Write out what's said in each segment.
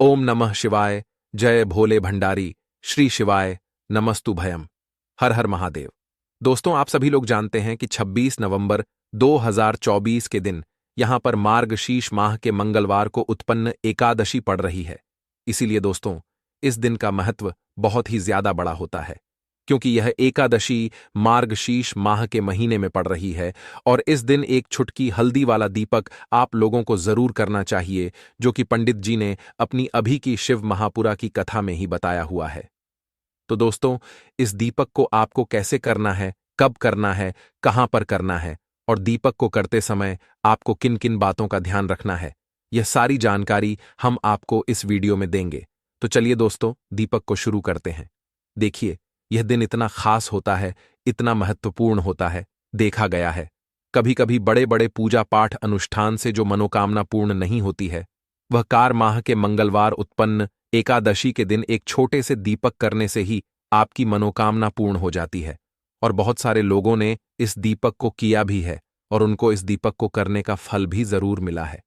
ओम नमः शिवाय। जय भोले भंडारी। श्री शिवाय नमस्तु भयम। हर हर महादेव। दोस्तों, आप सभी लोग जानते हैं कि 26 नवंबर 2024 के दिन यहां पर मार्गशीर्ष माह के मंगलवार को उत्पन्न एकादशी पड़ रही है। इसीलिए दोस्तों, इस दिन का महत्व बहुत ही ज्यादा बड़ा होता है, क्योंकि यह एकादशी मार्गशीर्ष माह के महीने में पड़ रही है। और इस दिन एक छुटकी हल्दी वाला दीपक आप लोगों को जरूर करना चाहिए, जो कि पंडित जी ने अपनी अभी की शिव महापुरा की कथा में ही बताया हुआ है। तो दोस्तों, इस दीपक को आपको कैसे करना है, कब करना है, कहां पर करना है, और दीपक को करते समय आपको किन किन बातों का ध्यान रखना है, यह सारी जानकारी हम आपको इस वीडियो में देंगे। तो चलिए दोस्तों, दीपक को शुरू करते हैं। देखिए, यह दिन इतना खास होता है, इतना महत्वपूर्ण होता है। देखा गया है, कभी कभी बड़े बड़े पूजा पाठ अनुष्ठान से जो मनोकामना पूर्ण नहीं होती है, वह कार माह के मंगलवार उत्पन्न एकादशी के दिन एक छोटे से दीपक करने से ही आपकी मनोकामना पूर्ण हो जाती है। और बहुत सारे लोगों ने इस दीपक को किया भी है और उनको इस दीपक को करने का फल भी जरूर मिला है।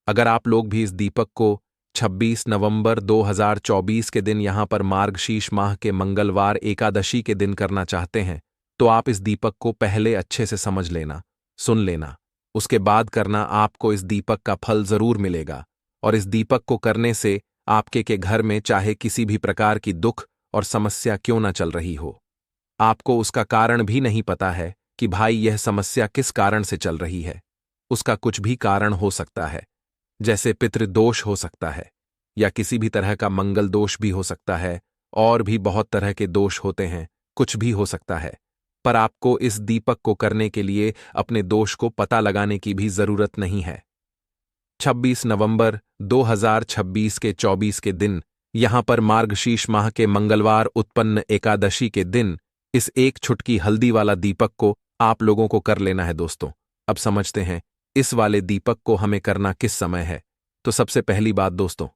अगर आप लोग भी इस दीपक को 26 नवंबर 2024 के दिन यहां पर मार्गशीर्ष माह के मंगलवार एकादशी के दिन करना चाहते हैं, तो आप इस दीपक को पहले अच्छे से समझ लेना, सुन लेना। उसके बाद करना, आपको इस दीपक का फल जरूर मिलेगा। और इस दीपक को करने से आपके के घर में चाहे किसी भी प्रकार की दुख और समस्या क्यों ना चल रही हो, आपको उसका कारण भी नहीं पता है कि भाई यह समस्या किस कारण से चल रही है। उसका कुछ भी कारण हो सकता है, जैसे पितृदोष हो सकता है, या किसी भी तरह का मंगल दोष भी हो सकता है, और भी बहुत तरह के दोष होते हैं, कुछ भी हो सकता है। पर आपको इस दीपक को करने के लिए अपने दोष को पता लगाने की भी जरूरत नहीं है। 26 नवंबर 2026 के 24 के दिन यहां पर मार्गशीर्ष माह के मंगलवार उत्पन्न एकादशी के दिन इस एक छुटकी हल्दी वाला दीपक को आप लोगों को कर लेना है। दोस्तों, अब समझते हैं इस वाले दीपक को हमें करना किस समय है। तो सबसे पहली बात दोस्तों,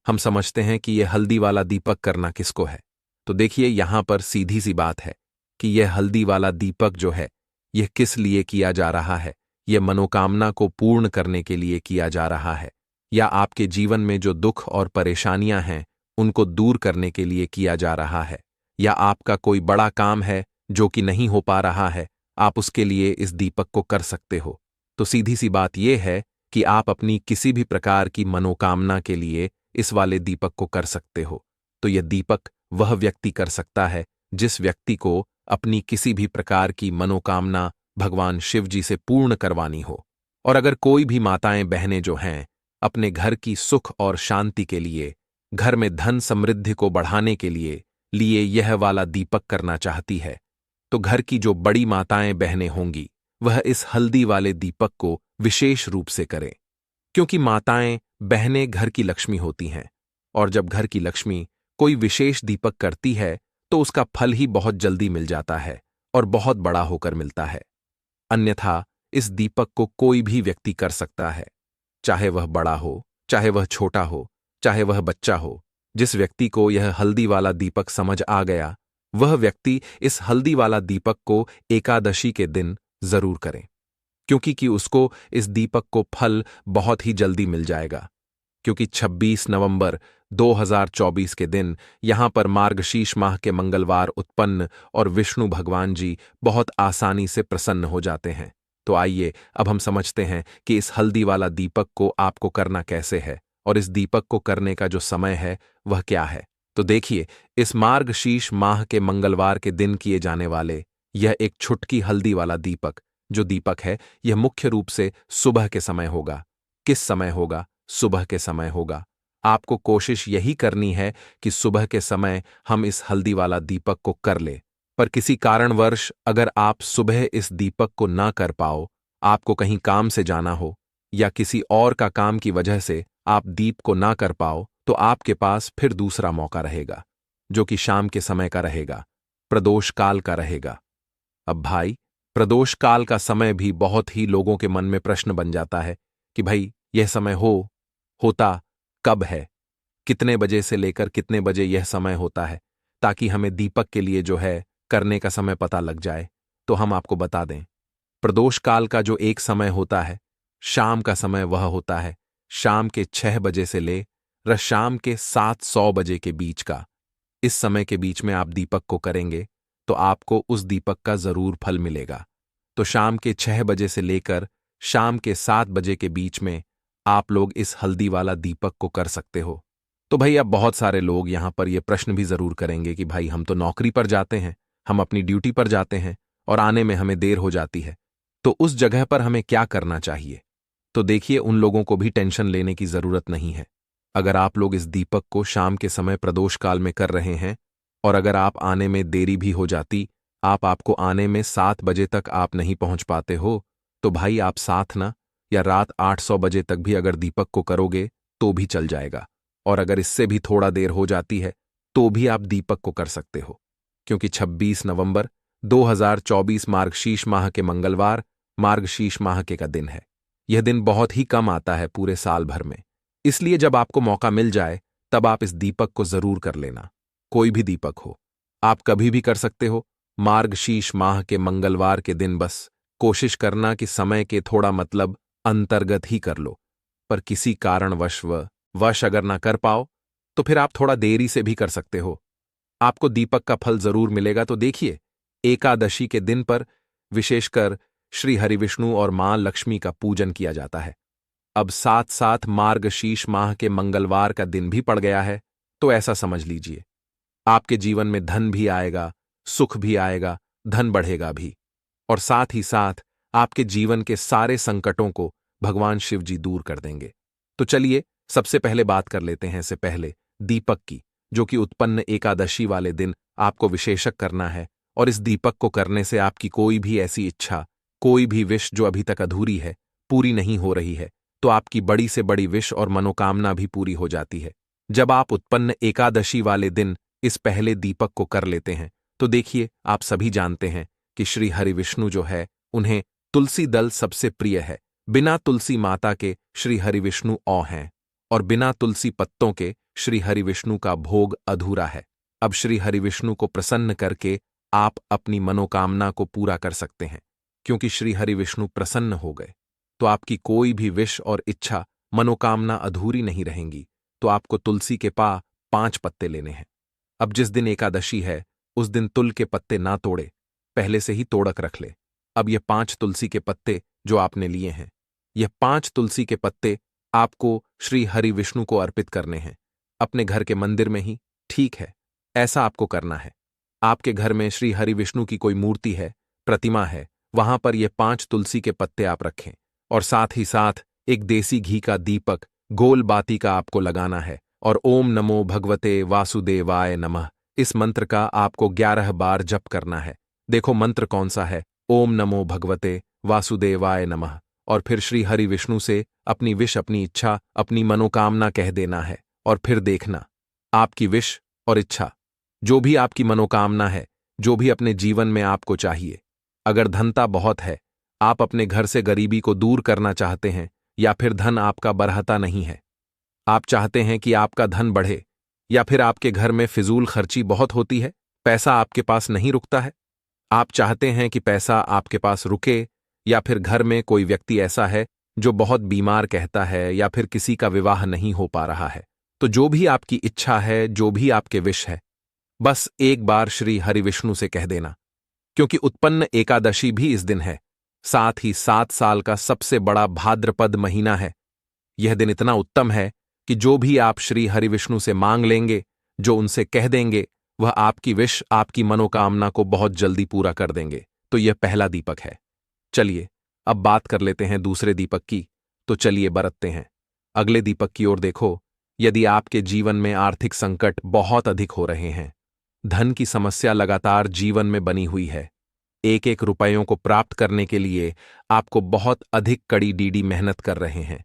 हम समझते हैं कि यह हल्दी वाला दीपक करना किसको है। तो देखिए, यहां पर सीधी सी बात है कि यह हल्दी वाला दीपक जो है, यह किस लिए किया जा रहा है। यह मनोकामना को पूर्ण करने के लिए किया जा रहा है, या आपके जीवन में जो दुख और परेशानियां हैं उनको दूर करने के लिए किया जा रहा है, या आपका कोई बड़ा काम है जो कि नहीं हो पा रहा है, आप उसके लिए इस दीपक को कर सकते हो। तो सीधी सी बात यह है कि आप अपनी किसी भी प्रकार की मनोकामना के लिए इस वाले दीपक को कर सकते हो। तो यह दीपक वह व्यक्ति कर सकता है जिस व्यक्ति को अपनी किसी भी प्रकार की मनोकामना भगवान शिव जी से पूर्ण करवानी हो। और अगर कोई भी माताएं बहनें जो हैं अपने घर की सुख और शांति के लिए, घर में धन समृद्धि को बढ़ाने के लिए यह वाला दीपक करना चाहती है, तो घर की जो बड़ी माताएं बहनें होंगी वह इस हल्दी वाले दीपक को विशेष रूप से करें। क्योंकि माताएं बहनें घर की लक्ष्मी होती हैं, और जब घर की लक्ष्मी कोई विशेष दीपक करती है तो उसका फल ही बहुत जल्दी मिल जाता है और बहुत बड़ा होकर मिलता है। अन्यथा इस दीपक को कोई भी व्यक्ति कर सकता है, चाहे वह बड़ा हो, चाहे वह छोटा हो, चाहे वह बच्चा हो। जिस व्यक्ति को यह हल्दी वाला दीपक समझ आ गया, वह व्यक्ति इस हल्दी वाला दीपक को एकादशी के दिन जरूर करें, क्योंकि उसको इस दीपक को फल बहुत ही जल्दी मिल जाएगा। क्योंकि 26 नवंबर 2024 के दिन यहां पर मार्गशीर्ष माह के मंगलवार उत्पन्न और विष्णु भगवान जी बहुत आसानी से प्रसन्न हो जाते हैं। तो आइए अब हम समझते हैं कि इस हल्दी वाला दीपक को आपको करना कैसे है, और इस दीपक को करने का जो समय है वह क्या है। तो देखिए, इस मार्गशीर्ष माह के मंगलवार के दिन किए जाने वाले यह एक छुटकी हल्दी वाला दीपक, जो दीपक है, यह मुख्य रूप से सुबह के समय होगा। किस समय होगा? सुबह के समय होगा। आपको कोशिश यही करनी है कि सुबह के समय हम इस हल्दी वाला दीपक को कर ले। पर किसी कारणवश अगर आप सुबह इस दीपक को ना कर पाओ, आपको कहीं काम से जाना हो, या किसी और का काम की वजह से आप दीप को ना कर पाओ, तो आपके पास फिर दूसरा मौका रहेगा, जो कि शाम के समय का रहेगा, प्रदोष काल का रहेगा। अब भाई, प्रदोष काल का समय भी बहुत ही लोगों के मन में प्रश्न बन जाता है कि भाई यह समय होता कब है, कितने बजे से लेकर कितने बजे यह समय होता है, ताकि हमें दीपक के लिए जो है करने का समय पता लग जाए। तो हम आपको बता दें, प्रदोष काल का जो एक समय होता है, शाम का समय, वह होता है शाम के 6 बजे से ले शाम के 7:100 बजे के बीच का। इस समय के बीच में आप दीपक को करेंगे तो आपको उस दीपक का जरूर फल मिलेगा। तो शाम के 6 बजे से लेकर शाम के 7 बजे के बीच में आप लोग इस हल्दी वाला दीपक को कर सकते हो। तो भाई अब बहुत सारे लोग यहां पर यह प्रश्न भी जरूर करेंगे कि भाई हम तो नौकरी पर जाते हैं, हम अपनी ड्यूटी पर जाते हैं और आने में हमें देर हो जाती है, तो उस जगह पर हमें क्या करना चाहिए? तो देखिए, उन लोगों को भी टेंशन लेने की जरूरत नहीं है। अगर आप लोग इस दीपक को शाम के समय प्रदोष काल में कर रहे हैं और अगर आप आने में देरी भी हो जाती, आपको आने में 7 बजे तक आप नहीं पहुंच पाते हो, तो भाई आप 7 ना या रात 800 बजे तक भी अगर दीपक को करोगे तो भी चल जाएगा। और अगर इससे भी थोड़ा देर हो जाती है तो भी आप दीपक को कर सकते हो, क्योंकि 26 नवंबर 2024 मार्गशीर्ष माह के मंगलवार मार्गशीर्ष माह के का दिन है। यह दिन बहुत ही कम आता है पूरे साल भर में, इसलिए जब आपको मौका मिल जाए तब आप इस दीपक को जरूर कर लेना। कोई भी दीपक हो, आप कभी भी कर सकते हो। मार्गशीर्ष माह के मंगलवार के दिन बस कोशिश करना कि समय के थोड़ा मतलब अंतर्गत ही कर लो, पर किसी कारणवश वश अगर ना कर पाओ तो फिर आप थोड़ा देरी से भी कर सकते हो, आपको दीपक का फल जरूर मिलेगा। तो देखिए, एकादशी के दिन पर विशेषकर श्री हरिविष्णु और मां लक्ष्मी का पूजन किया जाता है। अब साथ साथ मार्गशीर्ष माह के मंगलवार का दिन भी पड़ गया है, तो ऐसा समझ लीजिए आपके जीवन में धन भी आएगा, सुख भी आएगा, धन बढ़ेगा भी, और साथ ही साथ आपके जीवन के सारे संकटों को भगवान शिव जी दूर कर देंगे। तो चलिए सबसे पहले बात कर लेते हैं इससे पहले दीपक की, जो कि उत्पन्न एकादशी वाले दिन आपको विशेषक करना है। और इस दीपक को करने से आपकी कोई भी ऐसी इच्छा, कोई भी विश जो अभी तक अधूरी है, पूरी नहीं हो रही है, तो आपकी बड़ी से बड़ी विश और मनोकामना भी पूरी हो जाती है जब आप उत्पन्न एकादशी वाले दिन इस पहले दीपक को कर लेते हैं। तो देखिए, आप सभी जानते हैं कि श्री हरिविष्णु जो है उन्हें तुलसी दल सबसे प्रिय है। बिना तुलसी माता के श्री हरिविष्णु औ हैं और बिना तुलसी पत्तों के श्री हरिविष्णु का भोग अधूरा है। अब श्री हरिविष्णु को प्रसन्न करके आप अपनी मनोकामना को पूरा कर सकते हैं, क्योंकि श्री हरिविष्णु प्रसन्न हो गए तो आपकी कोई भी विश और इच्छा, मनोकामना अधूरी नहीं रहेंगी। तो आपको तुलसी के 5 पत्ते लेने हैं। अब जिस दिन एकादशी है उस दिन तुल के पत्ते ना तोड़े, पहले से ही तोड़क रख ले। अब ये 5 तुलसी के पत्ते जो आपने लिए हैं, यह 5 तुलसी के पत्ते आपको श्री हरिविष्णु को अर्पित करने हैं, अपने घर के मंदिर में ही। ठीक है, ऐसा आपको करना है। आपके घर में श्री हरिविष्णु की कोई मूर्ति है, प्रतिमा है, वहां पर ये 5 तुलसी के पत्ते आप रखें और साथ ही साथ एक देसी घी का दीपक गोल बाती का आपको लगाना है और ओम नमो भगवते वासुदेवाय नमः इस मंत्र का आपको 11 बार जप करना है। देखो मंत्र कौन सा है, ओम नमो भगवते वासुदेवाय नमः, और फिर श्री हरिविष्णु से अपनी विश, अपनी इच्छा, अपनी मनोकामना कह देना है। और फिर देखना आपकी विश और इच्छा, जो भी आपकी मनोकामना है, जो भी अपने जीवन में आपको चाहिए, अगर धनता बहुत है, आप अपने घर से गरीबी को दूर करना चाहते हैं, या फिर धन आपका बढ़ता नहीं है, आप चाहते हैं कि आपका धन बढ़े, या फिर आपके घर में फिजूल खर्ची बहुत होती है, पैसा आपके पास नहीं रुकता है, आप चाहते हैं कि पैसा आपके पास रुके, या फिर घर में कोई व्यक्ति ऐसा है जो बहुत बीमार कहता है, या फिर किसी का विवाह नहीं हो पा रहा है, तो जो भी आपकी इच्छा है, जो भी आपके विश है, बस एक बार श्री हरिविष्णु से कह देना। क्योंकि उत्पन्न एकादशी भी इस दिन है, साथ ही 7 साल का सबसे बड़ा भाद्रपद महीना है। यह दिन इतना उत्तम है कि जो भी आप श्री हरिविष्णु से मांग लेंगे, जो उनसे कह देंगे, वह आपकी विश, आपकी मनोकामना को बहुत जल्दी पूरा कर देंगे। तो यह पहला दीपक है। चलिए अब बात कर लेते हैं दूसरे दीपक की। तो चलिए बरतते हैं अगले दीपक की ओर। देखो, यदि आपके जीवन में आर्थिक संकट बहुत अधिक हो रहे हैं, धन की समस्या लगातार जीवन में बनी हुई है, एक एक रुपयों को प्राप्त करने के लिए आपको बहुत अधिक कड़ी डीडी मेहनत कर रहे हैं,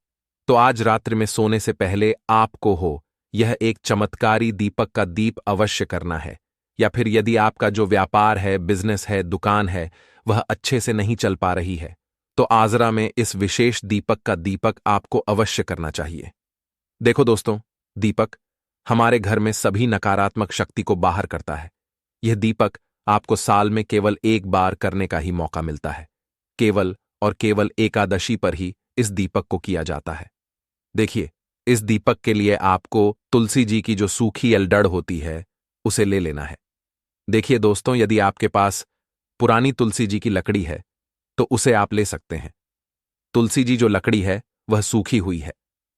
तो आज रात्रि में सोने से पहले आपको यह एक चमत्कारी दीपक का दीप अवश्य करना है। या फिर यदि आपका जो व्यापार है, बिजनेस है, दुकान है, वह अच्छे से नहीं चल पा रही है, तो आजरा में इस विशेष दीपक का दीपक आपको अवश्य करना चाहिए। देखो दोस्तों, दीपक हमारे घर में सभी नकारात्मक शक्ति को बाहर करता है। यह दीपक आपको साल में केवल एक बार करने का ही मौका मिलता है। केवल और केवल एकादशी पर ही इस दीपक को किया जाता है। देखिए, इस दीपक के लिए आपको तुलसी जी की जो सूखी एलडड़ होती है उसे ले लेना है। देखिए दोस्तों, यदि आपके पास पुरानी तुलसी जी की लकड़ी है तो उसे आप ले सकते हैं। तुलसी जी जो लकड़ी है वह सूखी हुई है,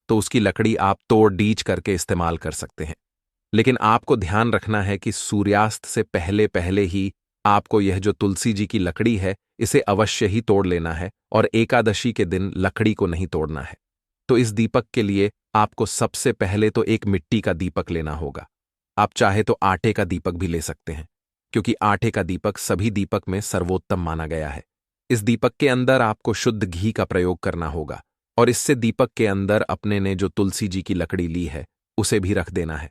तो उसकी लकड़ी आप तोड़ डीच करके इस्तेमाल कर सकते हैं। लेकिन आपको ध्यान रखना है कि सूर्यास्त से पहले पहले ही आपको यह जो तुलसी जी की लकड़ी है इसे अवश्य ही तोड़ लेना है, और एकादशी के दिन लकड़ी को नहीं तोड़ना है। तो इस दीपक के लिए आपको सबसे पहले तो एक मिट्टी का दीपक लेना होगा। आप चाहे तो आटे का दीपक भी ले सकते हैं, क्योंकि आटे का दीपक सभी दीपक में सर्वोत्तम माना गया है। इस दीपक के अंदर आपको शुद्ध घी का प्रयोग करना होगा, और इससे दीपक के अंदर अपने ने जो तुलसी जी की लकड़ी ली है उसे भी रख देना है।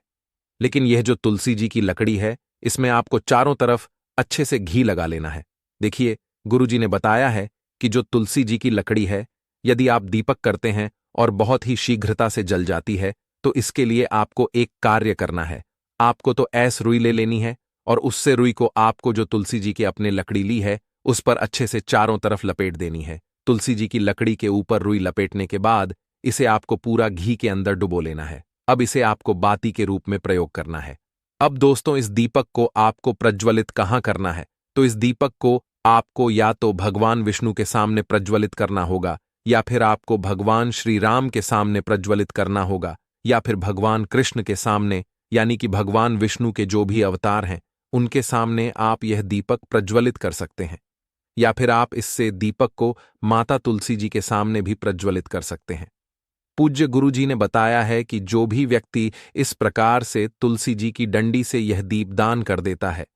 लेकिन यह जो तुलसी जी की लकड़ी है इसमें आपको चारों तरफ अच्छे से घी लगा लेना है। देखिए, गुरु जी ने बताया है कि जो तुलसी जी की लकड़ी है, यदि आप दीपक करते हैं और बहुत ही शीघ्रता से जल जाती है, तो इसके लिए आपको एक कार्य करना है। आपको तो ऐस रुई ले लेनी है, और उससे रुई को आपको जो तुलसी जी की अपने लकड़ी ली है उस पर अच्छे से चारों तरफ लपेट देनी है। तुलसी जी की लकड़ी के ऊपर रुई लपेटने के बाद इसे आपको पूरा घी के अंदर डुबो लेना है। अब इसे आपको बाती के रूप में प्रयोग करना है। अब दोस्तों, इस दीपक को आपको प्रज्वलित कहाँ करना है? तो इस दीपक को आपको या तो भगवान विष्णु के सामने प्रज्वलित करना होगा, या फिर आपको भगवान श्री राम के सामने प्रज्वलित करना होगा, या फिर भगवान कृष्ण के सामने, यानी कि भगवान विष्णु के जो भी अवतार हैं उनके सामने आप यह दीपक प्रज्वलित कर सकते हैं। या फिर आप इससे दीपक को माता तुलसी जी के सामने भी प्रज्वलित कर सकते हैं। पूज्य गुरु जी ने बताया है कि जो भी व्यक्ति इस प्रकार से तुलसी जी की डंडी से यह दीपदान कर देता है,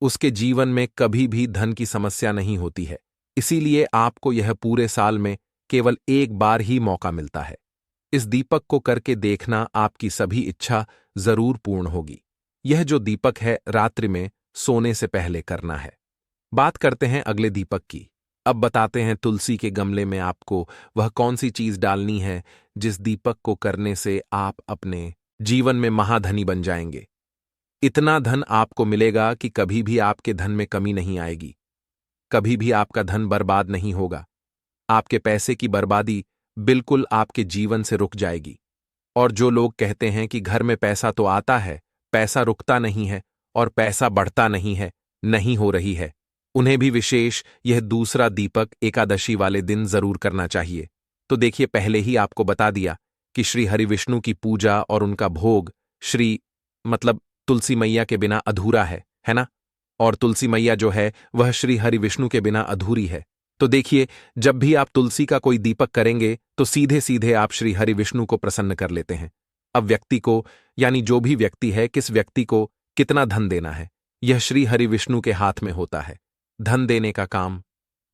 उसके जीवन में कभी भी धन की समस्या नहीं होती है। इसीलिए आपको यह पूरे साल में केवल एक बार ही मौका मिलता है। इस दीपक को करके देखना, आपकी सभी इच्छा जरूर पूर्ण होगी। यह जो दीपक है रात्रि में सोने से पहले करना है। बात करते हैं अगले दीपक की। अब बताते हैं तुलसी के गमले में आपको वह कौन सी चीज डालनी है जिस दीपक को करने से आप अपने जीवन में महाधनी बन जाएंगे। इतना धन आपको मिलेगा कि कभी भी आपके धन में कमी नहीं आएगी, कभी भी आपका धन बर्बाद नहीं होगा। आपके पैसे की बर्बादी बिल्कुल आपके जीवन से रुक जाएगी। और जो लोग कहते हैं कि घर में पैसा तो आता है, पैसा रुकता नहीं है और पैसा बढ़ता नहीं हो रही है, उन्हें भी विशेष यह दूसरा दीपक एकादशी वाले दिन जरूर करना चाहिए। तो देखिए, पहले ही आपको बता दिया कि श्री हरि विष्णु की पूजा और उनका भोग श्री मतलब तुलसी मैया के बिना अधूरा है ना? और तुलसी मैया जो है वह श्री हरि विष्णु के बिना अधूरी है। तो देखिए, जब भी आप तुलसी का कोई दीपक करेंगे तो सीधे सीधे आप श्री हरि विष्णु को प्रसन्न कर लेते हैं। अब व्यक्ति को, यानी जो भी व्यक्ति है, किस व्यक्ति को कितना धन देना है, यह श्री हरि विष्णु के हाथ में होता है। धन देने का काम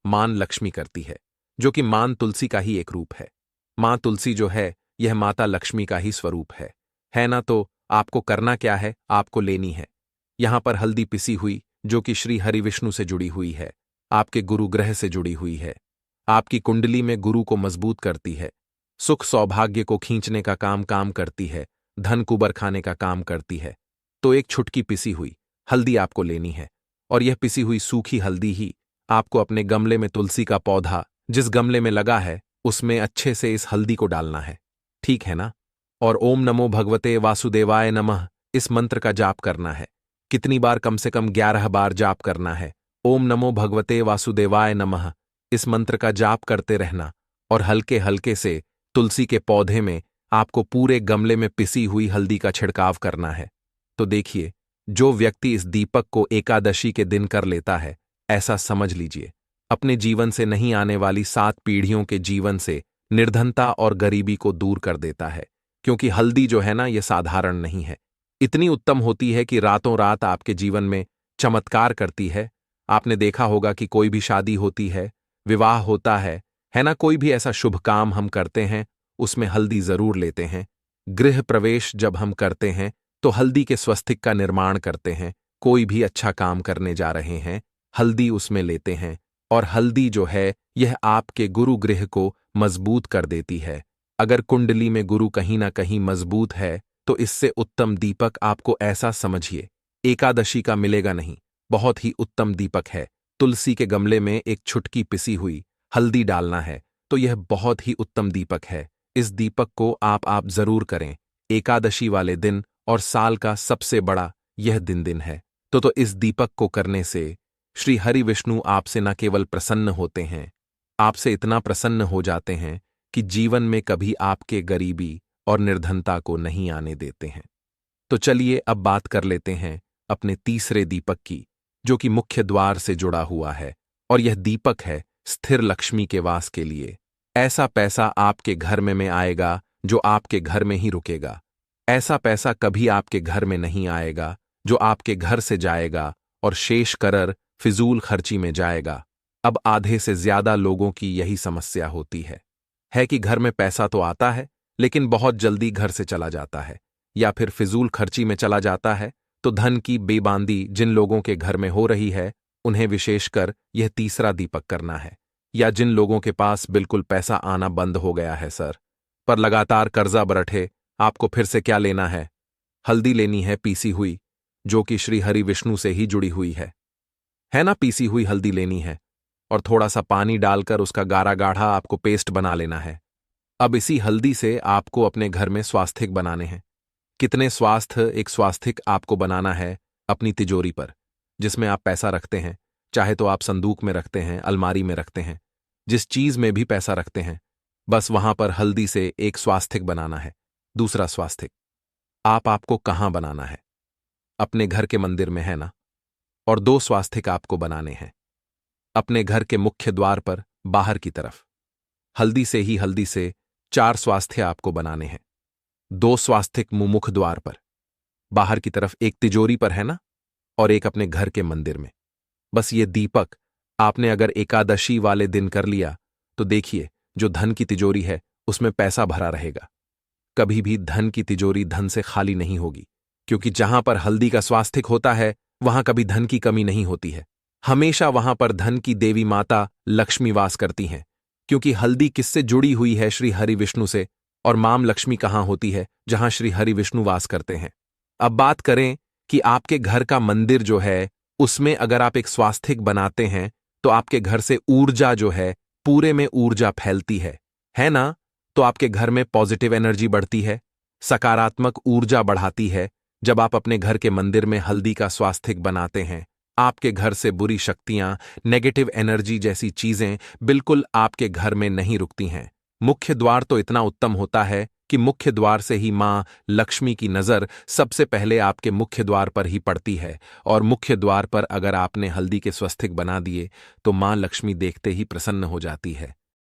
मां लक्ष्मी करती है, जो कि मां तुलसी का ही एक रूप है। मां तुलसी जो है यह माता लक्ष्मी का ही स्वरूप है ना? तो आपको करना क्या है? आपको लेनी है यहां पर हल्दी पिसी हुई, जो कि श्री हरि विष्णु से जुड़ी हुई है, आपके गुरु ग्रह से जुड़ी हुई है, आपकी कुंडली में गुरु को मजबूत करती है, सुख सौभाग्य को खींचने का काम करती है, धन कुबर खाने का काम करती है। तो एक छुटकी पिसी हुई हल्दी आपको लेनी है, और यह पिसी हुई सूखी हल्दी ही आपको अपने गमले में तुलसी का पौधा जिस गमले में लगा है उसमें अच्छे से इस हल्दी को डालना है। ठीक है ना? और ओम नमो भगवते वासुदेवाय नमः इस मंत्र का जाप करना है। कितनी बार? कम से कम 11 बार जाप करना है। ओम नमो भगवते वासुदेवाय नमः इस मंत्र का जाप करते रहना, और हल्के हल्के से तुलसी के पौधे में आपको पूरे गमले में पिसी हुई हल्दी का छिड़काव करना है। तो देखिए, जो व्यक्ति इस दीपक को एकादशी के दिन कर लेता है, ऐसा समझ लीजिए अपने जीवन से नहीं आने वाली 7 पीढ़ियों के जीवन से निर्धनता और गरीबी को दूर कर देता है। क्योंकि हल्दी जो है ना, यह साधारण नहीं है, इतनी उत्तम होती है कि रातों रात आपके जीवन में चमत्कार करती है। आपने देखा होगा कि कोई भी शादी होती है, विवाह होता है ना? कोई भी ऐसा शुभ काम हम करते हैं उसमें हल्दी जरूर लेते हैं। गृह प्रवेश जब हम करते हैं तो हल्दी के स्वस्तिक का निर्माण करते हैं। कोई भी अच्छा काम करने जा रहे हैं, हल्दी उसमें लेते हैं, और हल्दी जो है यह आपके गुरु गृह को मजबूत कर देती है। अगर कुंडली में गुरु कहीं ना कहीं मजबूत है तो इससे उत्तम दीपक आपको, ऐसा समझिए, एकादशी का मिलेगा नहीं। बहुत ही उत्तम दीपक है। तुलसी के गमले में एक छुटकी पिसी हुई हल्दी डालना है, तो यह बहुत ही उत्तम दीपक है। इस दीपक को आप जरूर करें एकादशी वाले दिन, और साल का सबसे बड़ा यह दिन है। तो इस दीपक को करने से श्री हरि विष्णु आपसे न केवल प्रसन्न होते हैं, आपसे इतना प्रसन्न हो जाते हैं कि जीवन में कभी आपके गरीबी और निर्धनता को नहीं आने देते हैं। तो चलिए अब बात कर लेते हैं अपने तीसरे दीपक की, जो कि मुख्य द्वार से जुड़ा हुआ है, और यह दीपक है स्थिर लक्ष्मी के वास के लिए। ऐसा पैसा आपके घर में आएगा जो आपके घर में ही रुकेगा। ऐसा पैसा कभी आपके घर में नहीं आएगा जो आपके घर से जाएगा और शेष करर फिजूल खर्ची में जाएगा। अब आधे से ज्यादा लोगों की यही समस्या होती है कि घर में पैसा तो आता है लेकिन बहुत जल्दी घर से चला जाता है, या फिर फिजूल खर्ची में चला जाता है। तो धन की बेबांदी जिन लोगों के घर में हो रही है, उन्हें विशेषकर यह तीसरा दीपक करना है। या जिन लोगों के पास बिल्कुल पैसा आना बंद हो गया है सर, पर लगातार कर्जा बरठे, आपको फिर से क्या लेना हल्दी लेनी है पीसी हुई, जो कि श्री हरि विष्णु से ही जुड़ी हुई है ना। पीसी हुई हल्दी लेनी है और थोड़ा सा पानी डालकर उसका गाढ़ा गाढ़ा आपको पेस्ट बना लेना है। अब इसी हल्दी से आपको अपने घर में स्वास्थिक बनाने हैं। कितने स्वास्थ्य एक स्वास्थिक आपको बनाना है अपनी तिजोरी पर, जिसमें आप पैसा रखते हैं, चाहे तो आप संदूक में रखते हैं, अलमारी में रखते हैं, जिस चीज में भी पैसा रखते हैं, बस वहां पर हल्दी से एक स्वास्थिक बनाना है। दूसरा स्वास्थिक आपको कहां बनाना है? अपने घर के मंदिर में, है ना। और 2 स्वास्थिक आपको बनाने हैं अपने घर के मुख्य द्वार पर बाहर की तरफ। हल्दी से 4 स्वास्थ्य आपको बनाने हैं। 2 स्वास्थिक मुख द्वार पर बाहर की तरफ, एक तिजोरी पर, है ना, और एक अपने घर के मंदिर में। बस ये दीपक आपने अगर एकादशी वाले दिन कर लिया तो देखिए, जो धन की तिजोरी है उसमें पैसा भरा रहेगा। कभी भी धन की तिजोरी धन से खाली नहीं होगी, क्योंकि जहां पर हल्दी का स्वास्थिक होता है वहां कभी धन की कमी नहीं होती है। हमेशा वहां पर धन की देवी माता लक्ष्मी वास करती हैं, क्योंकि हल्दी किससे जुड़ी हुई है? श्री हरि विष्णु से। और माम लक्ष्मी कहां होती है? जहां श्री हरि विष्णु वास करते हैं। अब बात करें कि आपके घर का मंदिर जो है उसमें अगर आप एक स्वास्थिक बनाते हैं तो आपके घर से ऊर्जा जो है, पूरे में ऊर्जा फैलती है ना। तो आपके घर में पॉजिटिव एनर्जी बढ़ती है, सकारात्मक ऊर्जा बढ़ाती है। जब आप अपने घर के मंदिर में हल्दी का स्वास्थिक बनाते हैं, आपके घर से बुरी शक्तियां, नेगेटिव एनर्जी जैसी चीजें बिल्कुल आपके घर में नहीं रुकती हैं। मुख्य द्वार तो इतना उत्तम होता है कि मुख्य द्वार से ही मां लक्ष्मी की नजर सबसे पहले आपके मुख्य द्वार पर ही पड़ती है। और मुख्य द्वार पर अगर आपने हल्दी के स्वास्थिक बना दिए तो मां लक्ष्मी देखते ही प्रसन्न हो जाती है।